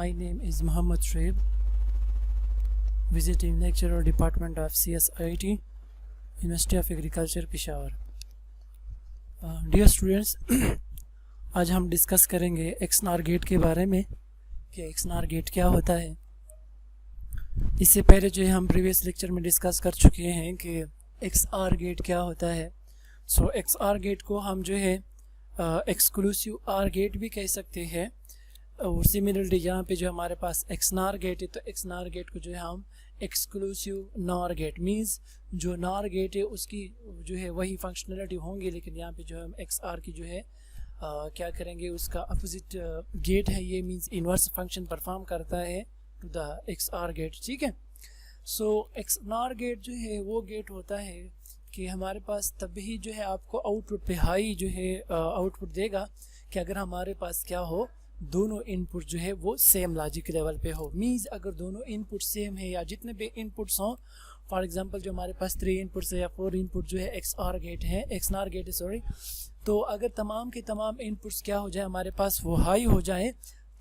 My name is Muhammad Shoaib, visiting lecturer, Department of CSIT, University of Agriculture, Peshawar. Dear students, आज हम discuss करेंगे एक्सनार gate के बारे में कि एक्सनार गेट क्या होता है। इससे पहले जो है हम प्रीवियस लेक्चर में डिस्कस कर चुके हैं कि एक्सआर गेट क्या होता है। सो एक्सआर गेट को हम जो है एक्सक्लूसिव आर गेट भी कह सकते हैं। और सिमिलरली यहाँ पे जो हमारे पास एक्सनार गेट है, तो एक्सनार गेट को जो है हम एक्सक्लूसिव नॉर गेट मींस जो नॉर गेट है उसकी जो है वही फंक्शनलिटी होंगी, लेकिन यहाँ पे जो हम एक्स आर की जो है क्या करेंगे, उसका अपोजिट गेट है, ये मींस इन्वर्स फंक्शन परफॉर्म करता है to the x are gate. ठीक है। सो एक्स नॉर गेट जो है वो गेट होता है कि हमारे पास तभी जो है आपको आउटपुट पे हाई जो है आउटपुट देगा कि अगर हमारे पास क्या हो, दोनों इनपुट जो है वो सेम लॉजिक लेवल पे हो। मींस अगर दोनों इनपुट सेम है या जितने भी इनपुट्स हों, फॉर एग्जांपल जो हमारे पास 3 इनपुट्स है या 4 इनपुट जो है एक्सआर गेट है, एक्सनार गेट है सॉरी, तो अगर तमाम के तमाम इनपुट्स क्या हो जाए हमारे पास वो हाई हो जाए,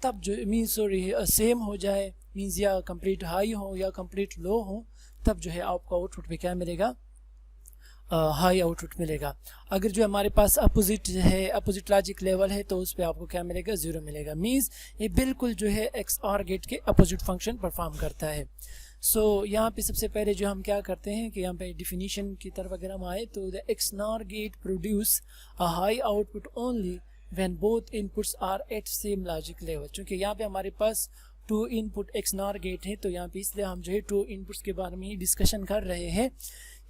तब जो मीन्स सॉरी सेम हो जाए, मीन्स या कंप्लीट हाई हो या कंप्लीट लो हो, तब जो है आपको आउटपुट पे क्या मिलेगा, हाई आउटपुट मिलेगा। अगर जो हमारे पास अपोजिट है, अपोजिट लॉजिक लेवल है, तो उस पर आपको क्या मिलेगा, 0 मिलेगा। मींस ये बिल्कुल जो है एक्सआर गेट के अपोजिट फंक्शन परफॉर्म करता है। सो यहाँ पे सबसे पहले जो हम क्या करते हैं कि यहाँ पे डिफिनीशन की तरफ अगर हम आए तो the XNOR gate produce a high output only when both inputs are at same logic level. चूँकि यहाँ पे हमारे पास 2 इनपुट एक्सनार गेट है, तो यहाँ पे इसलिए हम जो है 2 इनपुट्स के बारे में ही डिस्कशन कर रहे हैं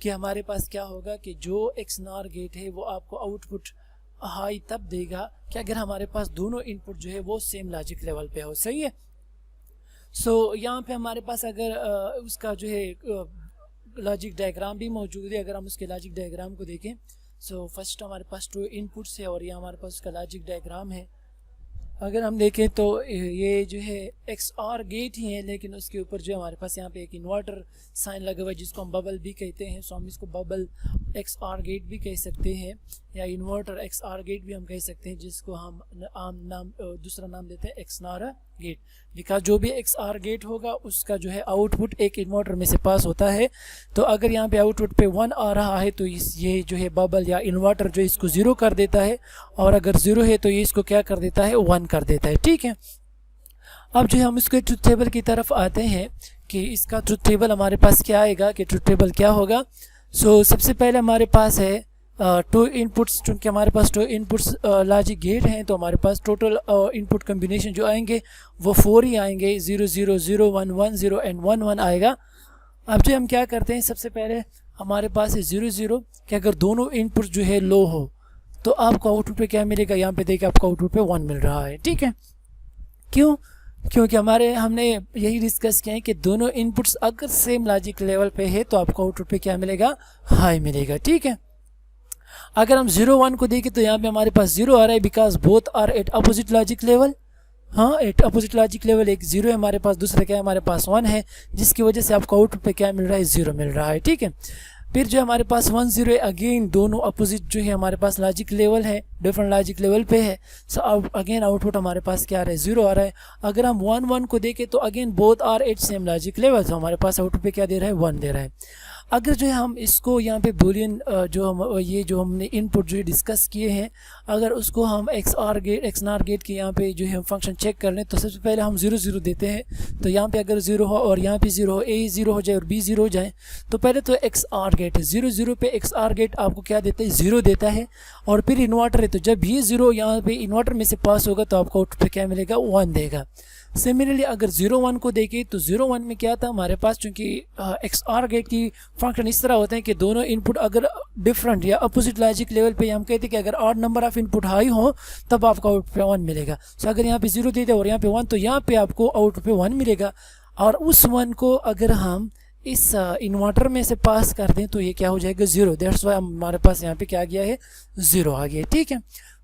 कि हमारे पास क्या होगा कि जो एक्सनार गेट है वो आपको आउटपुट हाई तब देगा कि अगर हमारे पास दोनों इनपुट जो है वो सेम लॉजिक लेवल पे हो। सही है। सो यहाँ पे हमारे पास अगर उसका जो है लॉजिक डायग्राम भी मौजूद है। अगर हम उसके लॉजिक डायग्राम को देखें, सो फर्स्ट हमारे पास 2 इनपुट्स है और ये हमारे पास उसका लॉजिक डायग्राम है। अगर हम देखें तो ये जो है एक्सआर गेट ही है, लेकिन उसके ऊपर जो हमारे पास यहाँ पे एक इन्वर्टर साइन लगा हुआ है जिसको हम बबल भी कहते हैं। सो हम इसको बबल एक्सआर गेट भी कह सकते हैं या इन्वर्टर एक्सआर गेट भी हम कह सकते हैं, जिसको हम आम नाम दूसरा नाम देते हैं एक्सनार गेट। बिकॉज जो भी एक्सआर गेट होगा उसका जो है आउटपुट एक इन्वर्टर में से पास होता है। तो अगर यहाँ पे आउटपुट पे 1 आ रहा है तो ये जो है बबल या इन्वर्टर जो इसको 0 कर देता है, और अगर 0 है तो ये इसको क्या कर देता है, 1 कर देता है। ठीक है। अब जो है हम इसके ट्रुथ टेबल की तरफ आते हैं कि इसका ट्रुथ टेबल हमारे पास क्या आएगा, कि ट्रुथ टेबल क्या होगा। सो सबसे पहले हमारे पास है 2 इनपुट्स। चूँकि हमारे पास 2 इनपुट्स लॉजिक गेट हैं, तो हमारे पास टोटल इनपुट कम्बिनेशन जो आएंगे वो 4 ही आएंगे, 0 0 0 1 1 0 एंड 1 1 आएगा। अब जो हम क्या करते हैं, सबसे पहले हमारे पास है 0 0 कि अगर दोनों इनपुट जो है लो हो तो आपको आउटपुट पे क्या मिलेगा, यहाँ पे देखिए आपको आउटपुट पे 1 मिल रहा है। ठीक है। क्यों? क्योंकि हमने यही डिस्कस किया है कि दोनों इनपुट्स अगर सेम लॉजिक लेवल पे है तो आपको आउटपुट पे क्या मिलेगा, हाई मिलेगा। ठीक है। अगर हम 0 1 को देखें तो यहाँ पे हमारे पास 0 आ रहा है because both are at opposite logic level. हाँ, एट अपोजिट लॉजिक लेवल, एक 0 है हमारे पास, दूसरा क्या है हमारे पास 1 है, जिसकी वजह से आपको आउटपुट पे क्या मिल रहा है, 0 मिल रहा है। ठीक है। फिर जो हमारे पास 1 0 है, अगेन दोनों अपोजिट जो है हमारे पास लॉजिक लेवल है, डिफरेंट लॉजिक लेवल पे है। सो अगेन आउटपुट हमारे पास क्या आ रहा है, 0 आ रहा है। अगर हम 1 1 को देखें तो again both are at same logic level, तो हमारे पास आउटपुट पे क्या दे रहा है, 1 दे रहा है। अगर जो है हम इसको यहाँ पे बूलियन जो हमने इनपुट जो डिस्कस किए हैं, अगर उसको हम एक्सनार गेट के यहाँ पे जो है हम फंक्शन चेक कर लें, तो सबसे पहले हम 0 0 देते हैं। तो यहाँ पे अगर 0 हो और यहाँ पे 0 हो, ए 0 हो जाए और बी 0 हो जाए, तो पहले तो एक्सआर गेट है, 0 0 पे एक्सआर गेट आपको क्या देता है, 0 देता है। और फिर इन्वर्टर है, तो जब ये 0 यहाँ पे इन्वर्टर में से पास होगा तो आपको आउटपुट पे क्या मिलेगा, 1 देगा। सिमिलरली अगर 0 1 को देखें तो 0 1 में क्या था हमारे पास, चूँकि एक्सआर गेट की फंक्शन इस तरह होते हैं कि दोनों इनपुट अगर डिफरेंट या अपोजिट लॉजिक लेवल पे हम कहते हैं कि अगर odd number of input high हो तब आपको आउटपुट पे 1 मिलेगा। सो अगर यहाँ पे 0 दे दे और यहाँ पे 1, तो यहाँ पे आपको आउटपुट पे 1 मिलेगा। और उस 1 को अगर हम इस इन्वर्टर में से पास कर दें तो ये क्या हो जाएगा, 0। दैट्स वाई हमारे पास यहाँ पे क्या आ गया है, 0 आ गया। ठीक है।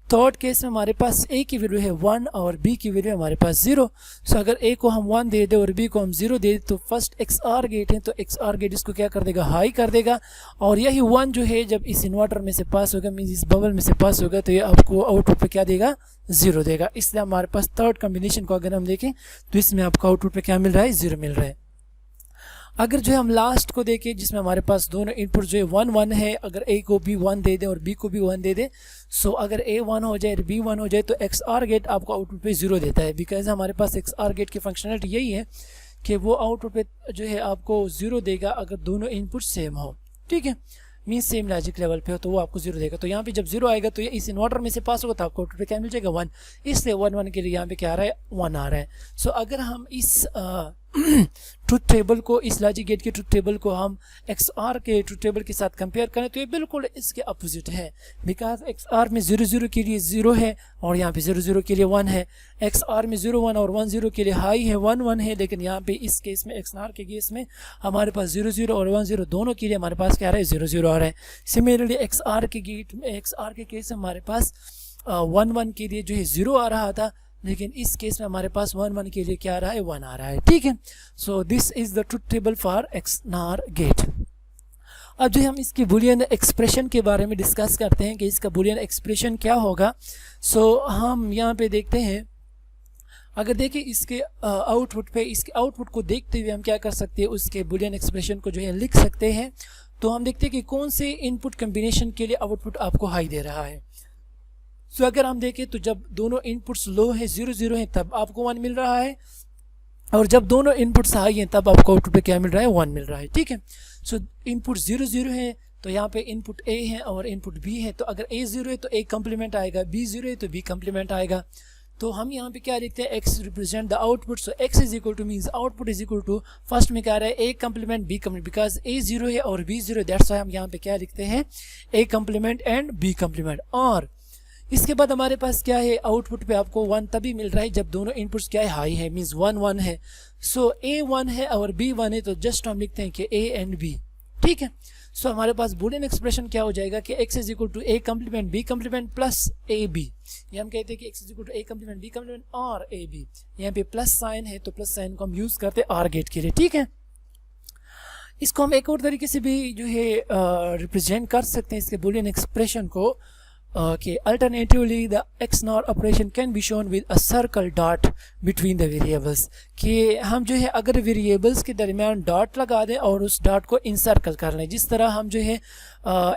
थर्ड केस में हमारे पास ए की वैल्यू है 1 और बी की वैल्यू हमारे पास 0। सो अगर ए को हम 1 दे दें और बी को हम 0 दे दें तो फर्स्ट एक्स आर गेट है, तो एक्स आर गेट इसको क्या कर देगा, हाई कर देगा। और यही 1 जो है जब इस इन्वर्टर में से पास होगा, मीन्स इस बबल में से पास होगा, तो ये आपको आउटपुट पे क्या देगा, 0 देगा। इसलिए हमारे पास थर्ड कॉम्बिनेशन को अगर हम देखें तो इसमें आपको आउटपुट पे क्या मिल रहा है, 0 मिल रहा है। अगर जो है हम लास्ट को देखें जिसमें हमारे पास दोनों इनपुट जो है 1 1 है, अगर ए को भी 1 दे दें और बी को भी 1 दे दें, सो अगर ए 1 हो जाए और बी 1 हो जाए तो एक्स आर गेट आपको आउटपुट पे 0 देता है। बिकॉज हमारे पास एक्स आर गेट की फंक्शनलिटी यही है कि वो आउटपुट पे जो है आपको 0 देगा अगर दोनों इनपुट सेम हो, ठीक है, मीन सेम लॉजिक लेवल पे हो तो वो आपको 0 देगा। तो यहाँ पे जब 0 आएगा तो ये इस इन्वर्टर में से पास होगा तो आपको आउटपुट पे क्या मिल जाएगा, 1। इसलिए 1 1 के लिए यहाँ पे क्या आ रहा है, 1 आ रहा है। सो अगर हम इस ट्रुथ टेबल को, इस लॉजिक गेट के ट्रुथ टेबल को हम एक्स आर के ट्रुथ टेबल के साथ कंपेयर करें तो ये बिल्कुल इसके अपोजिट है। बिकॉज एक्स आर में 0 0 के लिए 0 है और यहाँ पे 0 0 के लिए 1 है। एक्स आर में 0 1 और 1 0 के लिए हाई है, 1 1 है, लेकिन यहाँ पे इस केस में एक्स आर के केस में हमारे पास 0 0 और 1 0 दोनों के लिए हमारे पास क्या आ रहा है, 0 0 आ रहा है। सिमिलरली एक्स आर के गेट में, एक्स आर के केस में हमारे पास 1 1 के लिए जो है 0 आ रहा था, लेकिन इस केस में हमारे पास 1 1 के लिए क्या आ रहा है, 1 आ रहा है, ठीक है। So this is the truth table for x नार गेट। अब जो हम इसकी बुलियन एक्सप्रेशन के बारे में डिस्कस करते हैं कि इसका बुलियन एक्सप्रेशन क्या होगा। सो हम यहाँ पे देखते हैं, अगर देखिए इसके आउटपुट पे, इसके आउटपुट को देखते हुए हम क्या कर सकते हैं, उसके बुलियन एक्सप्रेशन को जो है लिख सकते हैं। तो हम देखते हैं कि कौन से इनपुट कम्बिनेशन के लिए आउटपुट आपको हाई दे रहा है। सो अगर हम देखें तो जब दोनों इनपुट्स लो है, 0 0 है, तब आपको 1 मिल रहा है, और जब दोनों इनपुट्स हाई हैं तब आपको आउटपुट पे क्या मिल रहा है, 1 मिल रहा है, ठीक है। सो इनपुट 0 0 है तो यहाँ पे इनपुट ए है और इनपुट बी है, तो अगर ए 0 है तो ए कम्प्लीमेंट आएगा, बी 0 है तो बी कम्प्लीमेंट आएगा। तो हम यहाँ पे क्या लिखते हैं, x represent the output. So x is equal to means output is equal to, first में क्या रहा है, a complement B complement, because a 0 है और b 0, दैट्स व्हाई हम यहाँ पे क्या लिखते हैं, a complement and b complement. और इसके बाद हमारे पास क्या है, आउटपुट पे आपको 1 तभी मिल रहा है जब दोनों इनपुट्स क्या है, हाई है, मीन्स 1 1 है। सो a 1 है और b 1 है, तो जस्ट हम लिखते हैं कि a एंड b, ठीक है। सो हमारे पास बुलियन एक्सप्रेशन क्या हो जाएगा कि x is equal to a complement b complement plus a b। ये हम कहते हैं कि x is equal to a complement b complement और a b। यहाँ पे प्लस साइन है तो प्लस साइन को हम यूज करते हैं आर गेट के लिए, ठीक है। इसको हम एक और तरीके से भी जो है रिप्रेजेंट कर सकते हैं इसके बुलियन एक्सप्रेशन को, कि alternatively the x nor operation can be shown with a circle dot between the variables. कि हम जो है अगर वेरिएबल्स के दरमियान डॉट लगा दें और उस डॉट को इनसर्कल कर लें, जिस तरह हम जो है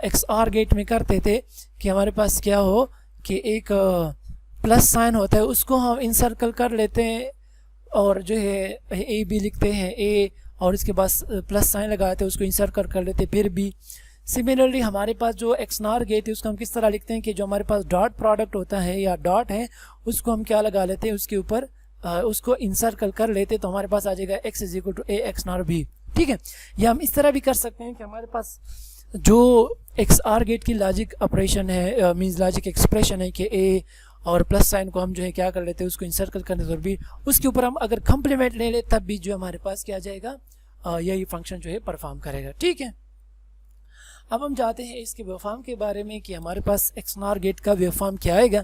एक्स आर गेट में करते थे कि हमारे पास क्या हो कि एक प्लस साइन होता है, उसको हम इनसर्कल कर लेते हैं और जो है ए बी लिखते हैं, ए और इसके पास प्लस साइन लगाते हैं, उसको इनसर्कल कर लेते हैं, फिर बी। सिमिलरली हमारे पास जो एक्स नॉर गेट है उसको हम किस तरह लिखते हैं कि जो हमारे पास डॉट प्रोडक्ट होता है या डॉट है उसको हम क्या लगा लेते हैं, उसके ऊपर उसको इंसर्कल कर लेते, तो हमारे पास आ जाएगा x is equal to a XNOR b, ठीक है। या हम इस तरह भी कर सकते हैं कि हमारे पास जो एक्स आर गेट की लॉजिक ऑपरेशन है, मीन्स लॉजिक एक्सप्रेशन है कि a और प्लस साइन को हम जो है क्या कर लेते हैं, उसको इंसर्कल कर लेते और b, उसके ऊपर हम अगर कम्प्लीमेंट ले ले तब भी जो हमारे पास क्या आ जाएगा, यही फंक्शन जो है परफॉर्म करेगा, ठीक है। अब हम जाते हैं इसके वेवफॉर्म के बारे में कि हमारे पास एक्स नॉर गेट का वेवफॉर्म क्या आएगा।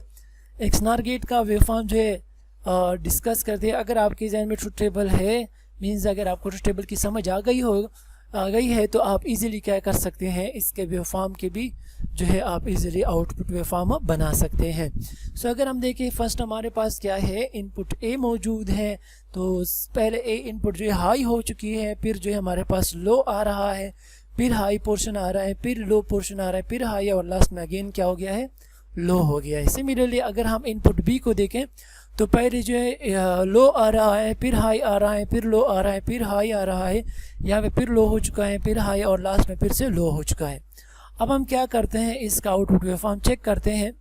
एक्स नॉर गेट का वेवफॉर्म जो है डिस्कस करते हैं। अगर आपके जहन में ट्रुथ टेबल है, मींस अगर आपको ट्रुथ टेबल की समझ आ गई है तो आप इजीली क्या कर सकते हैं, इसके वेवफॉर्म के भी जो है आप इजीली आउटपुट वेवफॉर्म बना सकते हैं। सो अगर हम देखें फर्स्ट हमारे पास क्या है, इनपुट ए मौजूद है, तो पहले ए इनपुट जो है हाई हो चुकी है, फिर जो है हमारे पास लो आ रहा है, फिर हाई पोर्शन आ रहा है, फिर लो पोर्शन आ रहा है, फिर हाई और लास्ट में अगेन क्या हो गया है, लो हो गया है। सिमिलरली अगर हम इनपुट बी को देखें तो पहले जो है लो आ रहा है, फिर हाई आ रहा है, फिर लो आ रहा है, फिर हाई आ रहा है, यहाँ पे फिर लो हो चुका है, फिर हाई और लास्ट में फिर से लो हो चुका है। अब हम क्या करते हैं, इसका आउटपुट वेवफॉर्म चेक करते हैं।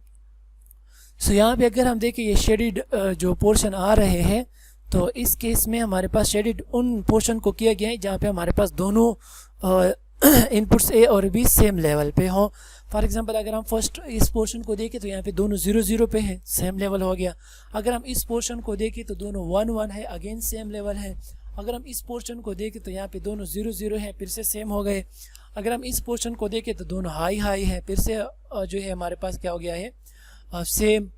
सो यहाँ पे अगर हम देखें ये शेडिड जो पोर्शन आ रहे हैं, तो इस केस में हमारे पास शेडिड उन पोर्शन को किया गया है जहाँ पे हमारे पास दोनों इनपुट्स ए और बी सेम लेवल पे हो। फॉर एग्जांपल अगर हम फर्स्ट इस पोर्शन को देखें तो यहाँ पे दोनों 0 0 पे है, सेम लेवल हो गया। अगर हम इस पोर्शन को देखें तो दोनों 1 1 है, अगेन सेम लेवल है। अगर हम इस पोर्शन को देखें तो यहाँ पे दोनों 0 0 है, फिर से सेम हो गए। अगर हम इस पोर्शन को देखें तो दोनों हाई हाई है, फिर से जो है हमारे पास क्या हो गया है, सेम,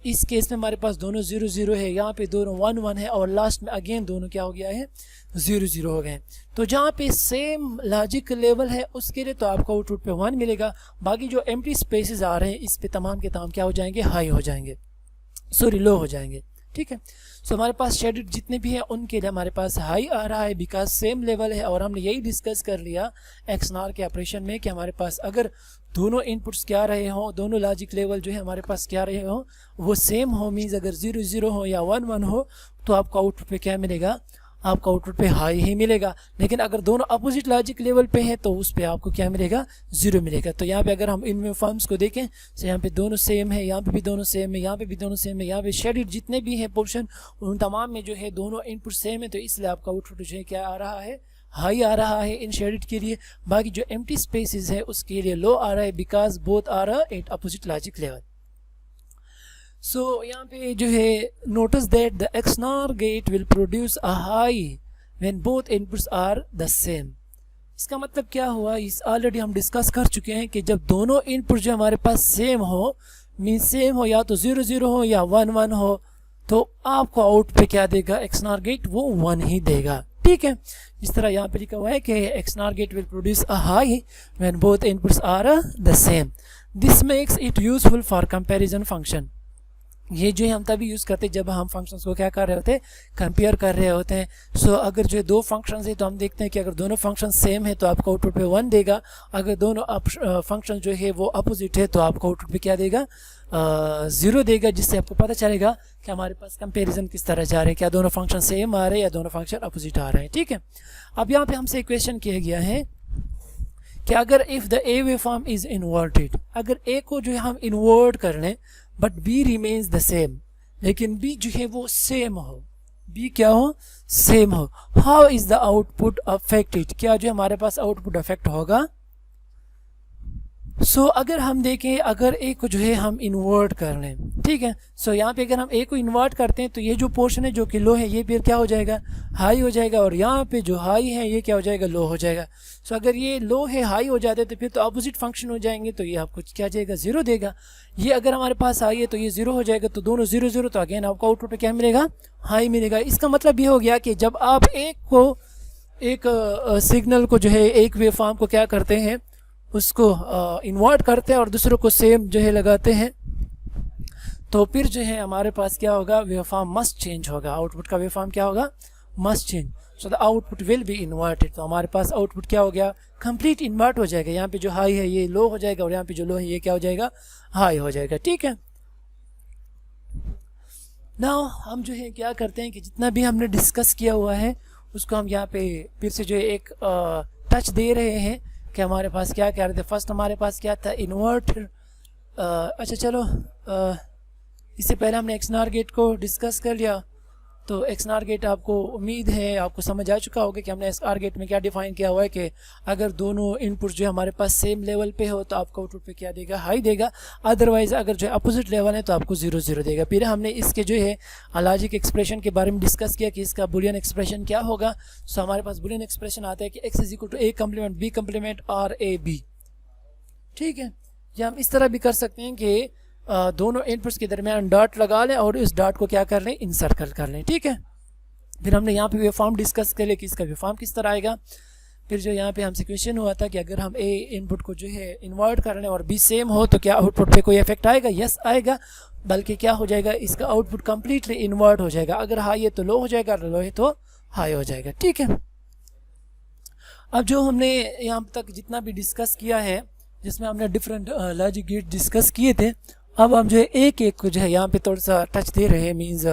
इस केस में हमारे पास दोनों 0 0 है, यहाँ पे दोनों 1 1 है, और लास्ट में अगेन दोनों क्या हो गया है 0 0 हो गए। तो जहाँ पे सेम लॉजिक लेवल है उसके लिए तो आपको आउटपुट पे 1 मिलेगा, बाकी जो एम्प्टी स्पेसेस आ रहे हैं इस पे तमाम के तमाम क्या हो जाएंगे, हाई हो जाएंगे, सॉरी लो हो जाएंगे। ठीक है, सो हमारे पास शेडेड जितने भी हैं उनके लिए हमारे पास हाई आ रहा है बिकॉज सेम लेवल है, और हमने यही डिस्कस कर लिया XNOR के ऑपरेशन में कि हमारे पास अगर दोनों इनपुट्स क्या रहे हों, दोनों लॉजिक लेवल जो है हमारे पास क्या रहे हों वो सेम हो, मीन्स अगर 0 0 हो या 1 1 हो तो आपको आउटपुट पे क्या मिलेगा, आपको आउटपुट पे हाई ही मिलेगा। लेकिन अगर दोनों अपोजिट लॉजिक लेवल पे हैं तो उस पे आपको क्या मिलेगा, 0 मिलेगा। तो यहाँ पे अगर हम इन फॉर्म्स को देखें तो यहाँ पे दोनों सेम है, यहाँ पे भी दोनों सेम है, यहाँ पे भी दोनों सेम है, यहाँ पे शेडेड जितने भी हैं पोर्शन उन तमाम में जो है दोनों इनपुट सेम है, तो इसलिए आपका आउटपुट जो है क्या आ रहा है, हाई आ रहा है इन शेडेड के लिए। बाकी जो एम्प्टी स्पेसेस है उसके लिए लो आ रहा है because both are at opposite logic level. So यहाँ पे जो है notice that the XNOR gate will produce a high when both inputs are the same. इसका मतलब क्या हुआ, इस ऑलरेडी हम डिस्कस कर चुके हैं कि जब दोनों इनपुट जो हमारे पास सेम हो, मीन सेम हो, या तो 0 0 हो या 1 1 हो, तो आपको आउट पे क्या देगा XNOR गेट, वो 1 ही देगा। ठीक है, इस तरह यहाँ पे लिखा हुआ है कि XNOR gate will produce a high when both inputs are the same. This makes it useful for comparison function. ये जो है हम तभी यूज़ करते हैं जब हम फंक्शंस को क्या कर रहे होते हैं, कंपेयर कर रहे होते हैं। सो अगर जो है दो फंक्शंस है तो हम देखते हैं कि अगर दोनों फंक्शन सेम है तो आपको आउटपुट पे 1 देगा, अगर दोनों फंक्शन जो है वो अपोजिट है तो आपको आउटपुट पे क्या देगा, 0 देगा, जिससे आपको पता चलेगा कि हमारे पास कंपैरिजन किस तरह जा रहे हैं, क्या दोनों फंक्शन सेम आ रहे हैं या दोनों फंक्शन अपोजिट आ रहे हैं। ठीक है, अब यहाँ पे हमसे क्वेश्चन किया गया है कि अगर if the A wave form is inverted, अगर ए को जो है हम इन्वर्ट कर लें but B remains the same, लेकिन बी जो है वो सेम हो, बी क्या हो, सेम हो, how is the output affected, क्या जो हमारे पास आउटपुट अफेक्ट होगा। सो अगर हम देखें, अगर ए को जो है हम इन्वर्ट कर लें, ठीक है, सो यहाँ पे अगर हम ए को इन्वर्ट करते हैं तो ये जो पोर्शन है जो कि लो है ये फिर क्या हो जाएगा, हाई हो जाएगा, और यहाँ पे जो हाई है ये क्या हो जाएगा, लो हो जाएगा। सो अगर ये लो है हाई हो जाते तो फिर तो अपोजिट फंक्शन हो जाएंगे, तो ये आपको क्या जाएगा, 0 देगा। ये अगर हमारे पास हाई है तो ये 0 हो जाएगा, तो दोनों 0 0, तो अगेन आपको आउटपुट पे क्या मिलेगा, हाई मिलेगा। इसका मतलब ये हो गया कि जब आप एक सिग्नल को जो है एक वेव फॉर्म को क्या करते हैं, उसको इन्वर्ट करते हैं और दूसरों को सेम जो है लगाते हैं, तो फिर जो है हमारे पास क्या होगा, वेव फॉर्म मस्ट चेंज होगा, आउटपुट का वेव फॉर्म क्या होगा, must change. So the output will be inverted, तो हमारे पास आउटपुट क्या हो गया, कंप्लीट इन्वर्ट हो जाएगा। यहाँ पे जो हाई है ये लो हो जाएगा, और यहाँ पे जो लो है ये क्या हो जाएगा, हाई हो जाएगा। ठीक है, नाउ हम जो है क्या करते हैं कि जितना भी हमने डिस्कस किया हुआ है उसको हम यहाँ पे फिर से जो है एक टच दे रहे हैं कि हमारे पास क्या क्या रहे थे। फर्स्ट हमारे पास क्या था, इन्वर्टर। अच्छा चलो, इससे पहले हमने XNOR गेट को डिस्कस कर लिया, तो XNOR गेट आपको उम्मीद है आपको समझ आ चुका होगा कि हमने XNOR गेट में क्या डिफाइन किया हुआ है कि अगर दोनों इनपुट जो हमारे पास सेम लेवल पे हो तो आपको आउटपुट पे क्या देगा, हाई देगा, अदरवाइज अगर जो अपोजिट लेवल है तो आपको 0 0 देगा। फिर हमने इसके जो है लॉजिक एक्सप्रेशन के बारे में डिस्कस किया कि इसका बुलियन एक्सप्रेशन क्या होगा। सो हमारे पास बुलियन एक्सप्रेशन आता है कि x is equal to a complement b complement और a b। ठीक है, या हम इस तरह भी कर सकते हैं कि दोनों इनपुट्स के दरमियान डॉट लगा लें और इस डॉट को क्या कर लें, इनसर्कल कर लें। ठीक है, फिर हमने यहाँ पे वेव फॉर्म डिस्कस कर लिया कि इसका वेव फॉर्म किस तरह आएगा। फिर जो यहाँ पे हमसे क्वेश्चन हुआ था कि अगर हम ए इनपुट को जो है इन्वर्ट कर लें और बी सेम हो तो क्या आउटपुट पे कोई इफेक्ट आएगा, यस आएगा, बल्कि क्या हो जाएगा, इसका आउटपुट कंप्लीटली इन्वर्ट हो जाएगा, अगर हाई है तो लो हो जाएगा, लो है तो हाई हो जाएगा। ठीक है, अब जो हमने यहाँ तक जितना भी डिस्कस किया है जिसमें हमने डिफरेंट लॉजिक गेट डिस्कस किए थे, अब हम जो है एक एक को जो है यहाँ पे थोड़ा सा टच दे रहे हैं, मीन्स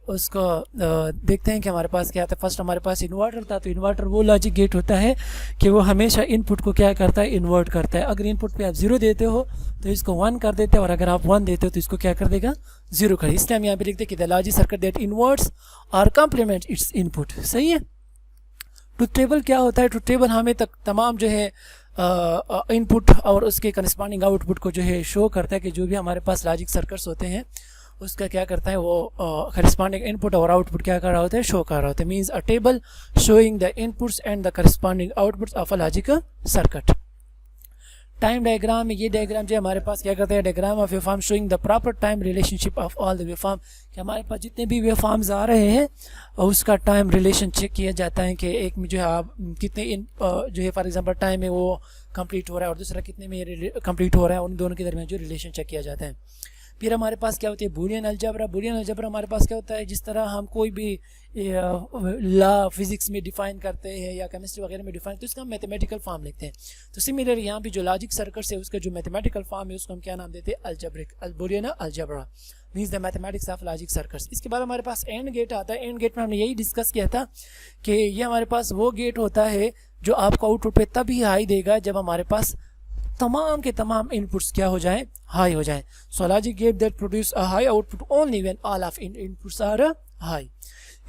उसको देखते हैं कि हमारे पास क्या था। फर्स्ट हमारे पास इन्वर्टर था, तो इन्वर्टर वो लॉजिक गेट होता है कि वो हमेशा इनपुट को क्या करता है, इन्वर्ट करता है। अगर इनपुट पे आप 0 देते हो तो इसको 1 कर देते हैं, और अगर आप 1 देते हो तो इसको क्या कर देगा, 0 कर। इसलिए हम यहाँ पे लिखते हैं कि द लॉजिक सर्किट दैट इन्वर्ट्स और कम्प्लीमेंट इट्स इनपुट। सही है, ट्रुथ टेबल क्या होता है, ट्रुथ टेबल हमें तमाम जो है इनपुट और उसके करस्पॉन्डिंग आउटपुट को जो है शो करता है कि जो भी हमारे पास लॉजिक सर्किट्स होते हैं उसका क्या करता है, वो करस्पॉन्डिंग इनपुट और आउटपुट क्या कर रहा होता है, शो कर रहा होता है। Means a table showing the inputs and the corresponding outputs of a logic circuit. Time diagram में ये डायग्राम जो हमारे पास क्या करता है, diagram of waveform showing the proper time relationship of all the waveform, कि हमारे पास जितने भी वेवफॉर्म्स आ रहे हैं उसका टाइम रिलेशन चेक किया जाता है कि एक में जो है आप कितने जो है फॉर एग्जांपल टाइम में वो कंप्लीट हो रहा है और दूसरा कितने में कंप्लीट हो रहा है, उन दोनों के दरमियान जो रिलेशन चेक किया जाता है। फिर हमारे पास क्या होती है बूलियन अलजबरा। बूलियन अलजबरा हमारे पास क्या होता है, जिस तरह हम कोई भी लॉ फिजिक्स में डिफाइन करते हैं या केमिस्ट्री वगैरह में डिफाइन, तो इसका हम मैथमेटिकल फॉर्म लिखते हैं। तो सिमिलर यहाँ पे जो लॉजिक सर्किट्स है उसका जो मैथमेटिकल फॉर्म है उसको हम क्या नाम देते हैं, algebraic. Boolean algebra means the mathematics of logic circuits. इसके बाद हमारे पास एंड गेट आता है। एंड गेट में हमने यही डिस्कस किया था कि ये हमारे पास वो गेट होता है जो आपको आउटपुट पे तभी हाई देगा जब हमारे पास तमाम के तमाम इनपुट्स क्या हो जाए, हाई हो जाए। So logic gate that produce a high output only when all of inputs are high.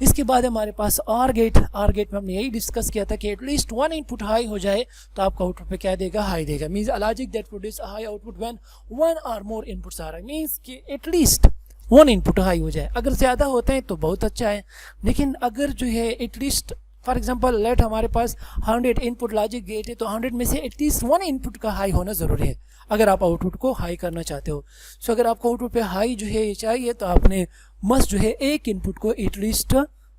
इसके बाद हमारे पास आर गेट। आर गेट में हमने यही डिस्कस किया था कि एटलीस्ट वन इनपुट हाई हो जाए तो आपका आउटपुट पे क्या देगा, हाई देगा। Means a logic that produce a high output when one और more inputs are high, means कि एटलीस्ट वन इनपुट हाई हो जाए। अगर ज़्यादा होते हैं तो बहुत अच्छा है, लेकिन अगर जो है एटलीस्ट फॉर एग्जाम्पल लेट हमारे पास 100 इनपुट लॉजिक गेट है तो 100 में से एटलीस्ट वन इनपुट का हाई होना ज़रूरी है अगर आप आउटपुट को हाई करना चाहते हो। सो अगर आपको आउटपुट पे हाई जो है चाहिए तो आपने मस्ट जो है एक इनपुट को एटलीस्ट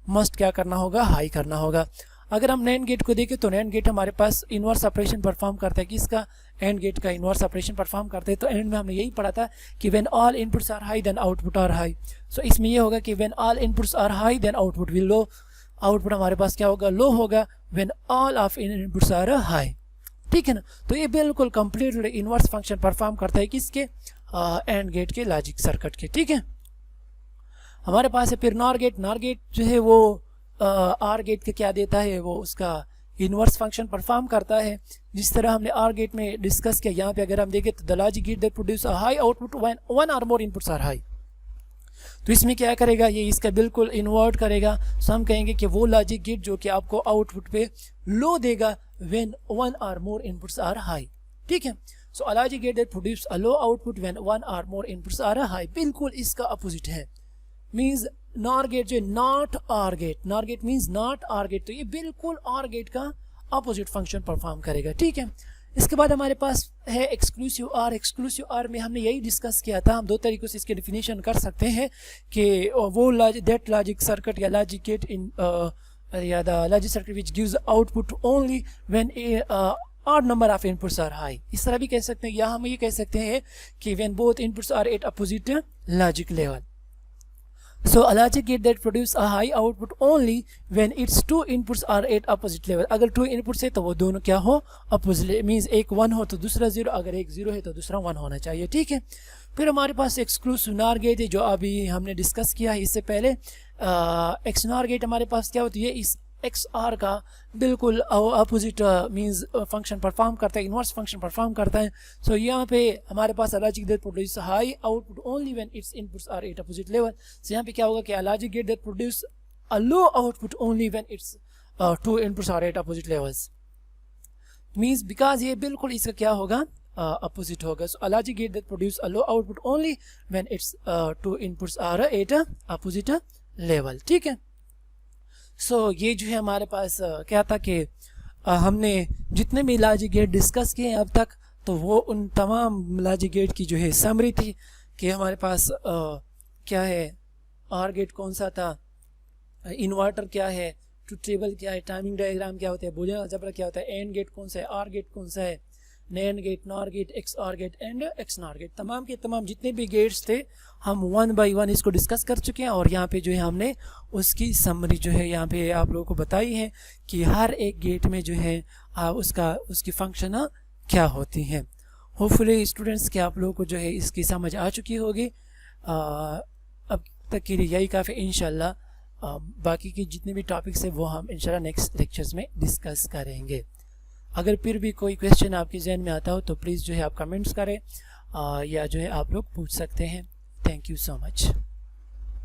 मस्ट क्या करना होगा, हाई करना होगा। अगर हम नैंड गेट को देखें तो नैंड गेट हमारे पास इनवर्स ऑपरेशन परफॉर्म करता है। किसका, एंड गेट का इनवर्स ऑपरेशन परफॉर्म करते हैं। तो एंड में हमने यही पढ़ा था कि when all inputs are high then output are high. So इसमें ये होगा कि when all inputs are high then output will low. Output हमारे पास क्या होगा, लो होगा when all of inputs are high. ठीक है ना। तो ये बिल्कुल कंप्लीटली इनवर्स फंक्शन परफॉर्म करता है किसके, एंड गेट के लॉजिक सर्किट के। ठीक है। हमारे पास है फिर नॉर गेट। नॉर गेट जो है वो आर गेट के क्या देता है, वो उसका इनवर्स फंक्शन परफॉर्म करता है। जिस तरह हमने आर गेट में डिस्कस किया, यहाँ पे अगर हम देखें तो the logic gate that produce a high output when one और मोर इनपुट्स आर हाई। तो इसमें क्या करेगा, ये इसका बिल्कुल इन्वर्ट करेगा। सो हम कहेंगे कि वो लॉजिक गेट जो कि आपको आउटपुट पे लो देगा व्हेन वन और मोर इनपुट्स आर हाई। ठीक है। So a logic gate that produce a low output when one और मोर इनपुट्स आर हाई बिल्कुल इसका अपोजिट है। मीन्स नॉर गेट जो not OR gate, NOR gate means not OR gate, तो ये बिल्कुल आर गेट का अपोजिट फंक्शन परफॉर्म करेगा। ठीक है। इसके बाद हमारे पास है एक्सक्लूसिव आर। एक्सक्लूसिव आर में हमने यही डिस्कस किया था। हम दो तरीकों से इसके डेफिनेशन कर सकते हैं कि वो दैट लॉजिक सर्किट या लॉजिक गेट इन या the logic circuit which gives output only when odd number of inputs are high। इस तरह भी कह सकते हैं, या हम ये कह सकते हैं कि when both inputs are at opposite logic level। So a logic gate that produce a high output only when its two inputs are at opposite level। अगर two inputs है तो वो दोनों क्या हो, opposite, मीन्स एक 1 हो तो दूसरा 0, अगर एक 0 है तो दूसरा 1 होना चाहिए। ठीक है। फिर हमारे पास एक्सक्लूसिव नॉर गेट है जो अभी हमने डिस्कस किया है इससे पहले। एक्स नॉर गेट हमारे पास क्या होती है, इस एक्स आर का बिल्कुल अपोजिट मीन्स फंक्शन परफॉर्म करता है, इनवर्स फंक्शन परफॉर्म करता है। सो यहाँ पे हमारे पास logic gate produce high output only when its inputs are at opposite level. So यहाँ पे क्या होगा कि logic gate that produce a low output only when its two inputs are at opposite levels. Means because ये बिल्कुल इसका क्या होगा, अपोजिट होगा। So logic gate that produce a low output only when its two inputs are at opposite level. ठीक है। सो ये जो है हमारे पास क्या था कि हमने जितने भी लॉजिक गेट डिस्कस किए अब तक, तो वो उन तमाम लॉजिक गेट की जो है समरी थी कि हमारे पास क्या है, आर गेट कौन सा था, इन्वर्टर क्या है, ट्रुथ टेबल क्या है, टाइमिंग डायग्राम क्या होता है, बूलियन अलजेब्रा क्या होता है, एंड गेट कौन सा है, आर गेट कौन सा है, NAND gate, NOR gate, X are gate and X NOR gate, तमाम के तमाम जितने भी गेट्स थे हम 1 बाय 1 इसको डिस्कस कर चुके हैं। और यहाँ पे जो है हमने उसकी समरी जो है यहाँ पे आप लोगों को बताई है कि हर एक गेट में जो है उसकी फंक्शन क्या होती हैं। होपफुली स्टूडेंट्स के आप लोगों को जो है इसकी समझ आ चुकी होगी। अब तक के लिए यही काफ़ी। इंशाल्लाह बाकी के जितने भी टॉपिक्स हैं वो हम इंशाल्लाह नेक्स्ट लेक्चर्स में डिस्कस करेंगे। अगर फिर भी कोई क्वेश्चन आपके जहन में आता हो तो प्लीज़ जो है आप कमेंट्स करें या जो है आप लोग पूछ सकते हैं। Thank you so much.